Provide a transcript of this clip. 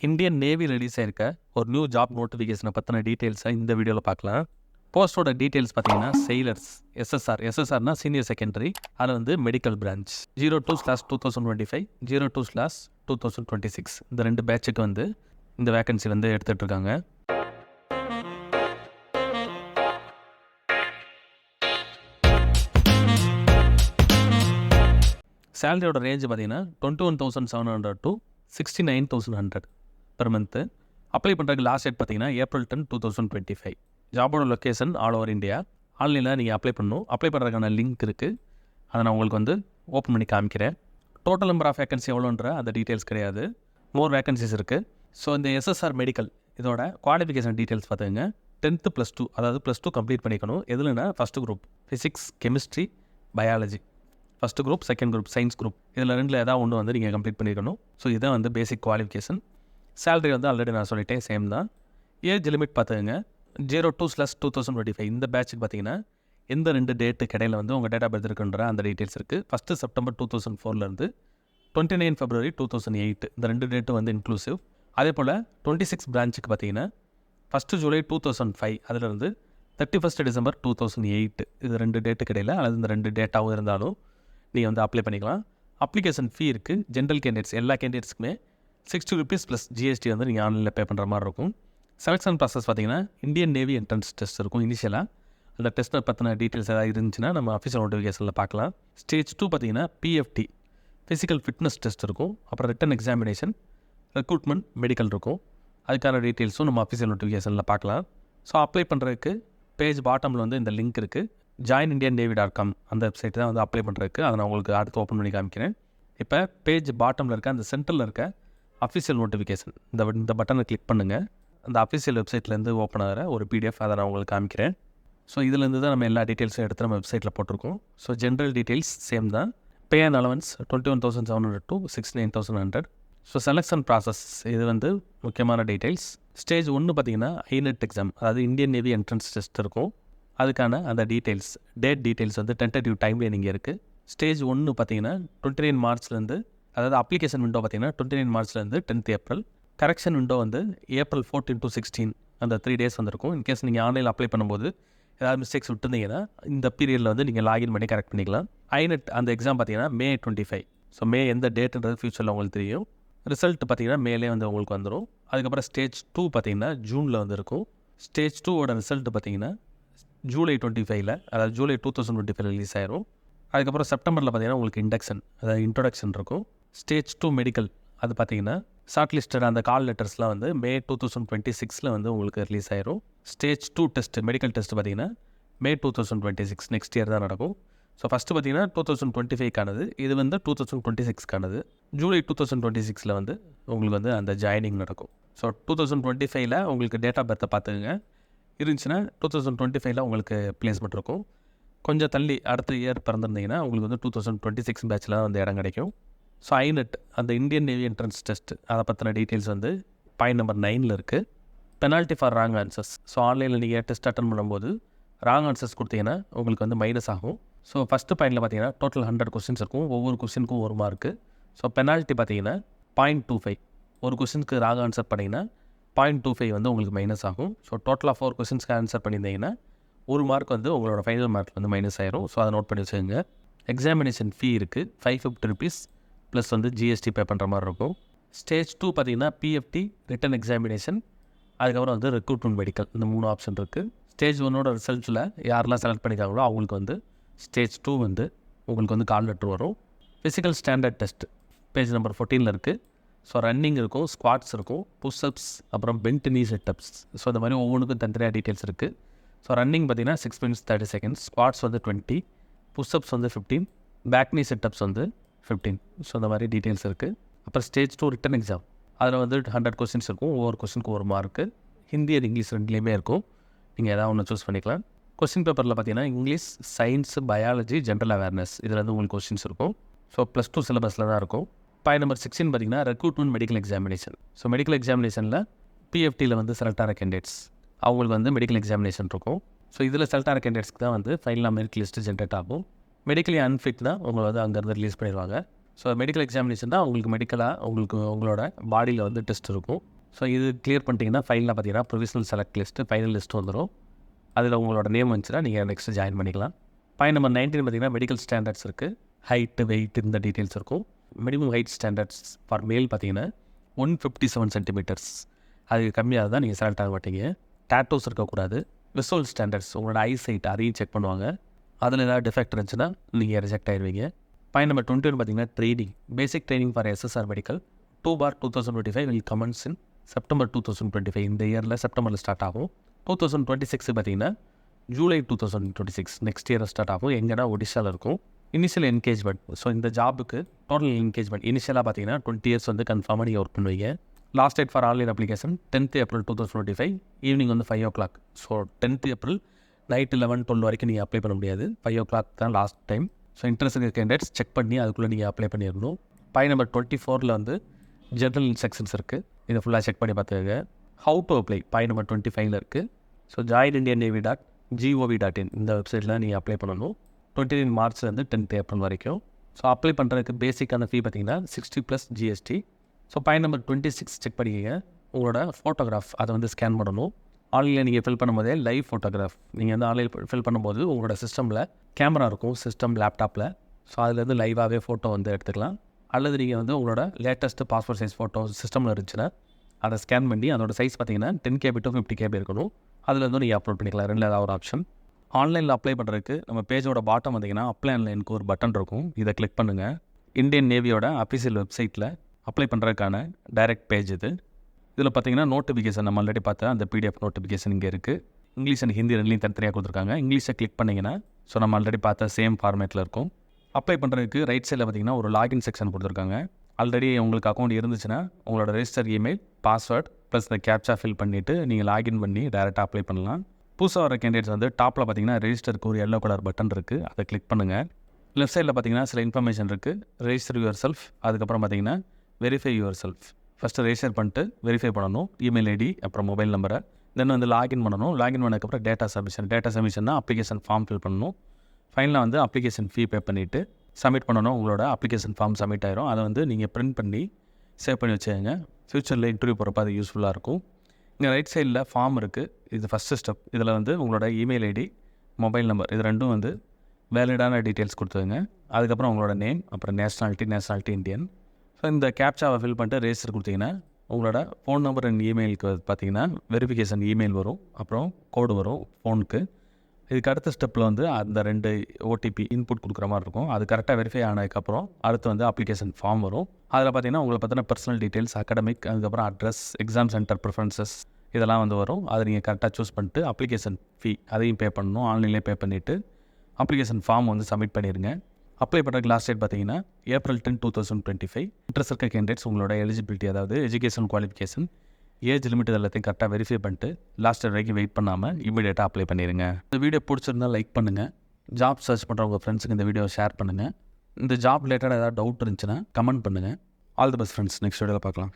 Indian navy release ஆயிருக்க ஒரு new job நோட்டிஃபிகேஷனை பற்றின டீட்டெயில்ஸை இந்த வீடியோவில் பார்க்கலாம். போஸ்ட்டோட டீட்டெயில்ஸ் பார்த்தீங்கன்னா செயிலர்ஸ் எஸ்எஸ்ஆர்னா சீனியர் செகண்டரி, அதில் வந்து மெடிக்கல் பிரான்ச் 02/2025 02/2026 இந்த 2 பேட்சுக்கு வந்து இந்த வேகன்சி வந்து எடுத்துகிட்டு இருக்காங்க. சேலரியோட ரேஞ்சு பார்த்தீங்கன்னா 21,700 to 69,100 per month. அப்ளை பண்ணுறதுக்கு லாஸ்ட் டேட் பார்த்தீங்கன்னா April 10, 2025. ஜாபோட லொக்கேஷன் ஆல் ஓவர் இந்தியா. ஆன்லைனில் நீங்கள் அப்ளை பண்ணணும். அப்ளை பண்ணுறதுக்கான லிங்க் இருக்குது, அதை நான் உங்களுக்கு வந்து ஓப்பன் பண்ணி காமிக்கிறேன். டோட்டல் நம்பர் ஆஃப் வேகன்சி எவ்வளோன்ற அந்த டீட்டெயில்ஸ் கிடையாது, மோர் வேகன்சிஸ் இருக்குது. ஸோ இந்த எஸ்எஸ்ஆர் மெடிக்கல் இதோட குவாலிஃபிகேஷன் டீட்டெயில்ஸ் பார்த்துங்க. 10th +2 அதாவது +2 கம்ப்ளீட் பண்ணிக்கணும். எதுலன்னா first group physics, chemistry, biology. First group, second group, science group, இதில் ரெண்டில் ஏதாவது ஒன்று வந்து நீங்கள் கம்ப்ளீட் பண்ணிக்கணும். ஸோ இதுதான் வந்து பேசிக் குவாலிஃபிகேஷன். சேலரி வந்து ஆல்ரெடி நான் சொல்லிட்டேன், சேம் தான். ஏஜ் லிமிட் பார்த்துங்க 02/2025 இந்த பேட்சுக்கு பார்த்தீங்கன்னா எந்த 2 டேட்டு கிடையில வந்து உங்கள் டேட் ஆஃப் பர்த் இருக்குன்ற அந்த டீட்டெயில்ஸ் இருக்குது. 1 September 2004 29 February 2008 இந்த 2 டேட்டு வந்து இன்க்ளூசிவ். அதே போல் 26 பிரான்ச்சுக்கு பார்த்தீங்கன்னா 1 July 2005 அதிலிருந்து 31 December 2008 இது 2 டேட்டுக்கு இடையில் அல்லது இந்த 2 டேட்டாகவும் இருந்தாலும் நீங்கள் வந்து அப்ளை பண்ணிக்கலாம். அப்ளிகேஷன் ஃபீ இருக்குது. ஜென்ரல் கேண்டிடேட்ஸ் எல்லா கேண்டிடேட்ஸ்க்குமே 60 rupees + GST வந்து நீங்கள் ஆன்லைனில் பே பண்ணுற மாதிரி இருக்கும். செலெக்ஷன் ப்ராசஸ் பார்த்தீங்கன்னா இந்தியன் நேவி என்ட்ரன்ஸ் டெஸ்ட் இருக்கும் இனிஷியலாக. அந்த டெஸ்ட்டை பற்றின டீட்டெயில்ஸ் ஏதாவது இருந்துச்சுன்னா நம்ம அஃபிஷியல் நோட்டிஃபிகேஷனில் பார்க்கலாம். ஸ்டேஜ் 2 பார்த்தீங்கன்னா PFT ஃபிசிக்கல் ஃபிட்னஸ் டெஸ்ட் இருக்கும். அப்புறம் ரிட்டன் எக்ஸாமினேஷன், ரெக்ரூட்மெண்ட், மெடிக்கல் இருக்கும். அதுக்கான டீட்டெயில்ஸும் நம்ம அஃபிஷியல் நோட்டிஃபிகேஷனில் பார்க்கலாம். ஸோ அப்ளை பண்ணுறதுக்கு பேஜ் பாட்டமில் வந்து இந்த லிங்க் இருக்குது, joinindiannavy.com அந்த வெப்சைட் தான் வந்து அப்ளை பண்ணுறதுக்கு. அதை நான் உங்களுக்கு அடுத்து ஓப்பன் பண்ணி காமிக்கிறேன். இப்போ பேஜ் பாட்டமில் இருக்க அந்த சென்டரில் இருக்க அஃபிஷியல் நோட்டிஃபிகேஷன் இந்த பட்டனை கிளிக் பண்ணுங்கள். அந்த அஃபிஷியல் வெப்சைட்லேருந்து ஓப்பன் ஆகிற ஒரு PDF அதை நான் உங்களுக்கு காமிக்கிறேன். ஸோ இதுலேருந்து தான் நம்ம எல்லா டீட்டெயில்ஸும் எடுத்து நம்ம வெப்சைட்டில் போட்டிருக்கோம். ஸோ ஜென்ரல் டீட்டெயில்ஸ் சேம் தான். Pay and allowance 21,700 to 69,100. So selection process இது வந்து முக்கியமான டீட்டெயில்ஸ். ஸ்டேஜ் 1 பார்த்தீங்கன்னா ஐநெட் எக்ஸாம், அதாவது இந்தியன் நேவி என்ட்ரன்ஸ் டெஸ்ட் இருக்கும். அதுக்கான அந்த டீட்டெயில்ஸ், டேட் டீட்டெயில்ஸ் வந்து டென்டேட்டிவ் டைம்லேயே நீங்கள் இருக்குது. ஸ்டேஜ் 1 பார்த்தீங்கன்னா 29 மார்ச்லேருந்து, அதாவது அப்ளிகேஷன் விண்டோ பார்த்தீங்கன்னா 29 மார்ச்லேருந்து 10th April. கரெக்ஷன் விண்டோ வந்து April 14 to 16 அந்த 3 days வந்துருக்கும். இன்கேஸ் நீங்கள் ஆன்லைனில் அப்ளை பண்ணும்போது ஏதாவது மிஸ்டேக்ஸ் விட்டுருந்தீங்கன்னா இந்த பீரியடில் வந்து நீங்கள் லாகின் பண்ணி கரெக்ட் பண்ணிக்கலாம். ஐநெட் அந்த எக்ஸாம் பார்த்தீங்கன்னா May 25. ஸோ மே எந்த டேட்டுன்றது ஃபியூச்சரில் உங்களுக்கு தெரியும். ரிசல்ட் பார்த்தீங்கன்னா மேலே வந்து உங்களுக்கு வந்துடும். அதுக்கப்புறம் ஸ்டேஜ் 2 பார்த்தீங்கன்னா ஜூனில் வந்து இருக்கும். ஸ்டேஜ் 2ஓட ரிசல்ட் பார்த்தீங்கன்னா July 25, அதாவது July 2025 ரிலீஸ் ஆயிரும். அதுக்கப்புறம் செப்டம்பரில் பார்த்தீங்கன்னா உங்களுக்கு இண்டக்ஷன், அதாவது இன்ட்ரொடக்ஷன் இருக்கும். ஸ்டேஜ் 2 மெடிக்கல் அது பார்த்தீங்கன்னா ஷார்ட் லிஸ்டட் அந்த கால் லெட்டர்ஸ்லாம் வந்து May 2026 வந்து உங்களுக்கு ரிலீஸ் ஆயிரும். ஸ்டேஜ் 2 டெஸ்ட் மெடிக்கல் டெஸ்ட் பார்த்தீங்கன்னா May 2026 நெக்ஸ்ட் இயர் தான் நடக்கும். ஸோ ஃபஸ்ட்டு பார்த்தீங்கன்னா 2025க்கானது, இது வந்து 2026க்கானது. July 2026 வந்து உங்களுக்கு வந்து அந்த ஜாயினிங் நடக்கும். ஸோ 2025 உங்களுக்கு டேட் ஆஃப் பர்த்தை பார்த்துக்குங்க. இருந்துச்சுன்னா 2025 உங்களுக்கு பிளேஸ்மெண்ட் இருக்கும். கொஞ்சம் தள்ளி அடுத்த இயர் பிறந்திருந்தீங்கன்னா உங்களுக்கு வந்து 2026 பேட்சில் வந்து இடம் கிடைக்கும். ஸோ ஐநெட் அந்த இந்தியன் நேவி என்ட்ரன்ஸ் டெஸ்ட் அதை பற்றின டீட்டெயில்ஸ் வந்து பாயிண்ட் நம்பர் 9 இருக்குது. Penalty for wrong answers. So ஆன்லைனில் நீங்கள் டெஸ்ட் அட்டன் பண்ணும்போது ராங் ஆன்சர்ஸ் கொடுத்தீங்கன்னா உங்களுக்கு வந்து மைனஸ் ஆகும். ஸோ ஃபஸ்ட்டு பாயிண்டில் பார்த்தீங்கன்னா டோட்டல் 100 கொஸ்டின்ஸ் இருக்கும். ஒவ்வொரு கொஸ்டினுக்கும் 1 மார்க்கு. ஸோ பெனால்ட்டி பார்த்தீங்கன்னா 0.25. ஒரு கொஸ்டினுக்கு ராங் ஆன்சர் பண்ணிங்கன்னா 0.25 வந்து உங்களுக்கு மைனஸ் ஆகும். ஸோ டோட்டலாக 4 கொஸ்டின்ஸ்க்கு ஆன்சர் பண்ணியிருந்தீங்கன்னா 1 மார்க் வந்து உங்களோட ஃபைனல் மார்க் வந்து மைனஸ் ஆயிரும். ஸோ அதை நோட் பண்ணி வச்சுக்கோங்க. எக்ஸாமினேஷன் ஃபீ இருக்குது 550 rupees ப்ளஸ் வந்து GST பே பண்ணுற மாதிரி இருக்கும். ஸ்டேஜ் 2 பார்த்தீங்கன்னா PFT ரிட்டன் எக்ஸாமினேஷன், அதுக்கப்புறம் வந்து ரெக்ரூட்மெண்ட், மெடிக்கல், இந்த 3 ஆப்ஷன் இருக்குது. ஸ்டேஜ் 1ஓட ரிசல்ட்டில் யாரெல்லாம் செலக்ட் பண்ணிக்காங்களோ அவங்களுக்கு வந்து ஸ்டேஜ் 2 வந்து உங்களுக்கு வந்து கால் லெட்டர் வரும். Physical standard test page number 14 இருக்குது. ஸோ ரன்னிங் இருக்கும், ஸ்குவாட்ஸ் இருக்கும், புஷ்அப்ஸ், அப்புறம் பென்ட் நீ செட்டப்ஸ். ஸோ இந்த மாதிரி ஒவ்வொன்றுக்கும் தனித்தனியாக டீட்டெயில்ஸ் இருக்குது. ஸோ ரன்னிங் பார்த்தீங்கன்னா 6 minutes 30 seconds, ஸ்குவாட்ஸ் வந்து 20, புஷ்அப்ஸ் வந்து 15, பேக் நீ செட்டப்ஸ் வந்து 15. ஸோ இந்த மாதிரி டீட்டெயில்ஸ் இருக்குது. அப்புறம் ஸ்டேஜ் 2 ரிட்டன் எக்ஸாம், அதில் வந்து 100 கொஸ்டின்ஸ் இருக்கும். ஒவ்வொரு கொஸ்டினுக்கு 1 மார்க்கு. ஹிந்தி அண்ட் இங்கிலீஷ் ரெண்டுலேயுமே இருக்கும். நீங்கள் எதாவது ஒன்று சூஸ் பண்ணிக்கலாம். கொஸ்டின் பேப்பரில் பார்த்தீங்கன்னா English, science, biology, general awareness இதில் வந்து உங்களுக்கு கொஸ்டின்ஸ் இருக்கும். ஸோ +2 சிலபஸில் தான் இருக்கும். பாயிண்ட் நம்பர் 16 பார்த்தீங்கன்னா recruitment medical examination. So medical எக்ஸாமினேஷனில் PFTயில் வந்து செலக்ட் ஆகிற கேண்டிடேட்ஸ் அவங்களுக்கு வந்து மெடிக்கல் எக்ஸாமினேஷன் இருக்கும். ஸோ இதில் செலக்ட் ஆகிற கேண்டிடேட்ஸ்க்கு தான் வந்து ஃபைனலாக மெரிட் லிஸ்ட்டு ஜென்ரேட் ஆகும். மெடிக்கலி அன்ஃபிட்னா உங்களை வந்து அங்கேருந்து ரிலீஸ் பண்ணிடுவாங்க. ஸோ மெடிக்கல் எக்ஸாமினேஷன் தான் உங்களுக்கு மெடிக்கலாக உங்களோட பாடியில் வந்து டெஸ்ட் இருக்கும். ஸோ இது கிளியர் பண்ணிட்டீங்கன்னா ஃபைனலாக பார்த்தீங்கன்னா provisional select list final list வந்துடும். அதில் உங்களோட நேம் வந்துச்சுன்னா நீங்கள் நெக்ஸ்ட்டு ஜாயின் பண்ணிக்கலாம். பாயிண்ட் நம்பர் 19 பார்த்தீங்கன்னா மெடிக்கல் ஸ்டாண்டர்ட்ஸ் இருக்குது. ஹைட்டு, வெயிட் இந்த டீட்டெயில்ஸ் இருக்கும். Minimum height standards for male பார்த்தீங்கன்னா 157 சென்டிமீட்டர்ஸ். அது கம்மியாக தான் நீங்கள் செலக்ட் ஆக மாட்டீங்க. டேட்டோஸ் இருக்கக்கூடாது. விசுவல் ஸ்டாண்டர்ட்ஸ் உங்களோட ஐசைட் அதையும் செக் பண்ணுவாங்க. அதில் ஏதாவது டிஃபெக்ட் இருந்துச்சுன்னா நீங்கள் ரிஜெக்ட் ஆயிடுவீங்க. பாயிண்ட் நம்பர் 21 பார்த்தீங்கன்னா training. Basic training for SSR medical 2/2025 will கமென்ஸ் in September 2025. இந்த இயரில் செப்டம்பரில் ஸ்டார்ட் ஆகும். 2026 பார்த்தீங்கன்னா ஜூலை 2026 நெக்ஸ்ட் இயர் ஸ்டார்ட் ஆகும். எங்கன்னா ஒடிஷாவில் இருக்கும். Initial engagement. ஸோ இந்த ஜாபுக்கு டோட்டல் என்கேஜ்மெண்ட் இனிஷியலாக பார்த்தீங்கன்னா 20 இயர்ஸ் வந்து கன்ஃபார்மாக நீங்கள் ஒர்க் பண்ணுவீங்க. Last date for online application 10th April 2025 evening வந்து 5 o'clock. So 10th April night 11-12 வரைக்கும் நீங்கள் அப்ளை பண்ண முடியாது. 5 o'clock தான் last time. So interest candidates check பண்ணி அதுக்குள்ளே நீங்கள் அப்ளை பண்ணிடணும். பாயிண்ட் நம்பர் 24 வந்து ஜென்ரல் இன்ஸ்ட்ரக்ஷன்ஸ் இருக்குது. இதை ஃபுல்லாக செக் பண்ணி பார்த்துக்கங்க. How to apply point number 25 இருக்குது. ஸோ joinindiannavy.gov.in இந்த வெப்சைட்டில் நீங்கள் அப்ளை பண்ணணும். 29 மார்ச்லேருந்து 10th ஏப்ரல் வரைக்கும். ஸோ அப்ளை பண்ணுறதுக்கு பேசிக்கான ஃபீ பார்த்தீங்கன்னா 60+ GST. So point number 26 check பண்ணிக்கங்க. உங்களோட ஃபோட்டோகிராஃப் அதை வந்து ஸ்கேன் பண்ணணும். ஆன்லைனில் நீங்கள் ஃபில் பண்ணும்போதே லைவ் ஃபோட்டோகிராஃப் நீங்கள் வந்து ஆன்லைன் ஃபில் பண்ணும்போது உங்களோட சிஸ்டமில் கேமரா இருக்கும், சிஸ்டம் லேப்டாப்பில். ஸோ அதுலேருந்து லைவாகவே ஃபோட்டோ வந்து எடுத்துக்கலாம். அல்லது நீங்கள் வந்து உங்களோட லேட்டஸ்ட்டு பாஸ்போர்ட் சைஸ் ஃபோட்டோ சிஸ்டமில் இருந்துச்சுன்னா அதை ஸ்கேன் பண்ணி அதோட சைஸ் பார்த்தீங்கன்னா 10 KB to 50 KB இருக்கணும். அதில் வந்து நீங்கள் அப்லோட் பண்ணிக்கலாம். ரெண்டில் ஏதாவது ஒரு ஆப்ஷன். ஆன்லைனில் அப்ளை பண்ணுறதுக்கு நம்ம பேஜோட பாட்டம் வந்தீங்கன்னா அப்ளை ஆன்லைனுக்கு ஒரு பட்டன் இருக்கும். இதை கிளிக் பண்ணுங்கள். இந்தியன் நேவியோட அஃபிஷியல் வெப்சைட்டில் அப்ளை பண்ணுறதுக்கான டைரக்ட் பேஜ் இது. இதில் பார்த்தீங்கன்னா நோட்டிஃபிகேஷன் நம்ம ஆல்ரெடி பார்த்த அந்த PDF நோட்டிஃபிகேஷன் இங்கே இருக்குது. இங்கிலீஷ் அண்ட் ஹிந்தி ரெண்டுலையும் தனித்தனியாக கொடுத்துருக்காங்க. இங்கிலீஷை கிளிக் பண்ணிங்கன்னா ஸோ நம்ம ஆல்ரெடி பார்த்த சேம் ஃபார்மேட்டில் இருக்கும். அப்ளை பண்ணுறதுக்கு ரைட் சைடில் பார்த்தீங்கன்னா ஒரு லாகின் செக்ஷன் கொடுத்துருக்காங்க. ஆல்ரெடி உங்களுக்கு அக்கௌண்ட் இருந்துச்சுன்னா உங்களோட ரெஜிஸ்டர் இமெயில், பாஸ்வேர்ட் ப்ளஸ் இந்த கேப்சா ஃபில் பண்ணிவிட்டு நீங்கள் லாகின் பண்ணி டேரெக்டாக அப்ளை பண்ணலாம். புதுசாக வர கேண்டிடேட்ஸ் வந்து டாப்பில் பார்த்தீங்கன்னா ரெஜிஸ்டருக்கு ஒரு yellow கலர் பட்டன் இருக்குது. அதை கிளிக் பண்ணுங்கள். லெஃப்ட் சைடில் பார்த்தீங்கன்னா சில இன்ஃபர்மேஷன் இருக்குது. ரெஜிஸ்டர் யுவர் செல்ஃப், அதுக்கப்புறம் பார்த்தீங்கன்னா verify your self. First register பண்ணிட்டு வெரிஃபை பண்ணணும். இமெயில் ஐடி அப்புறம் மொபைல் நம்பரை. தென் வந்து லாகின் பண்ணணும். லாகின் பண்ணதுக்கப்புறம் டேட்டா சப்மிஷன்னா அப்ளிகேஷன் ஃபார்ம் ஃபில் பண்ணணும். ஃபைனலாக வந்து அப்ளிகேஷன் ஃபீ பே பண்ணிவிட்டு சப்மிட் பண்ணணும். உங்களோட அப்ளிகேஷன் ஃபார்ம் சப்மிட் ஆயிரும். அதை வந்து நீங்கள் பிரிண்ட் பண்ணி சேவ் பண்ணி வச்சுக்கோங்க. ஃப்யூச்சரில் இன்டர்வியூ போகிறப்ப அது யூஸ்ஃபுல்லாக இருக்கும். இங்கே ரைட் சைடில் ஃபார்ம் இருக்குது. இது ஃபஸ்ட்டு ஸ்டெப். இதில் வந்து உங்களோட இமெயில் ஐடி, மொபைல் நம்பர் இது ரெண்டும் வந்து வேலிடான டீட்டெயில்ஸ் கொடுத்துருங்க. அதுக்கப்புறம் உங்களோட நேம், அப்புறம் நேஷ்னாலிட்டி இந்தியன். ஸோ இந்த கேப்சாவை ஃபில் பண்ணிட்டு ரெஜிஸ்டர் கொடுத்தீங்கன்னா உங்களோட ஃபோன் நம்பர் அண்ட் இமெயிலுக்கு பார்த்தீங்கன்னா வெரிஃபிகேஷன் இமெயில் வரும், அப்புறம் கோடு வரும் ஃபோனுக்கு. இதுக்கு அடுத்த ஸ்டெப்பில் வந்து அந்த 2 OTP இன்புட் கொடுக்குற மாதிரி இருக்கும். அது கரெக்டாக வெரிஃபை ஆனதுக்கப்புறம் அடுத்து வந்து அப்ளிகேஷன் ஃபார்ம் வரும். அதில் பார்த்தீங்கன்னா உங்களை பற்றின பர்சனல் டீட்டெயில்ஸ், அகாடமிக், அதுக்கப்புறம் அட்ரஸ், எக்ஸாம் சென்டர் ப்ரிஃபரன்சஸ் இதெல்லாம் வந்து வரும். அதை நீங்கள் கரெக்டாக சூஸ் பண்ணிட்டு அப்ளிகேஷன் ஃபீ அதையும் பே பண்ணணும். ஆன்லைன்லேயே பே பண்ணிவிட்டு அப்ளிகேஷன் ஃபார்ம் வந்து சப்மிட் பண்ணிடுங்க. அப்ளை பண்ணுறதுக்கு லாஸ்ட் டேட் பார்த்தீங்கன்னா April 10, 2025. இன்ட்ரெஸ்ட் இருக்க கேண்டிடேட்ஸ் உங்களோட எலிஜிபிலிட்டி, அதாவது எஜுகேஷன் குவாலிஃபிகேஷன், ஏஜ் லிமிட் எல்லாத்தையும் கரெக்டாக வெரிஃபை பண்ணிட்டு லாஸ்ட் வரைக்கும் வெயிட் பண்ணாமல் இமீடியட்டாக அப்ளை பண்ணிடுங்க. இந்த வீடியோ பிடிச்சிருந்தால் லைக் பண்ணுங்கள். ஜாப் சர்ச் பண்ணுற உங்கள் ஃப்ரெண்ட்ஸுக்கு இந்த வீடியோ ஷேர் பண்ணுங்கள். இந்த ஜாப் ரிலேட்டடாக ஏதாவது டவுட் இருந்துச்சுன்னா கமெண்ட் பண்ணுங்கள். All the best friends. Next வீடியோவில் பார்க்கலாம்.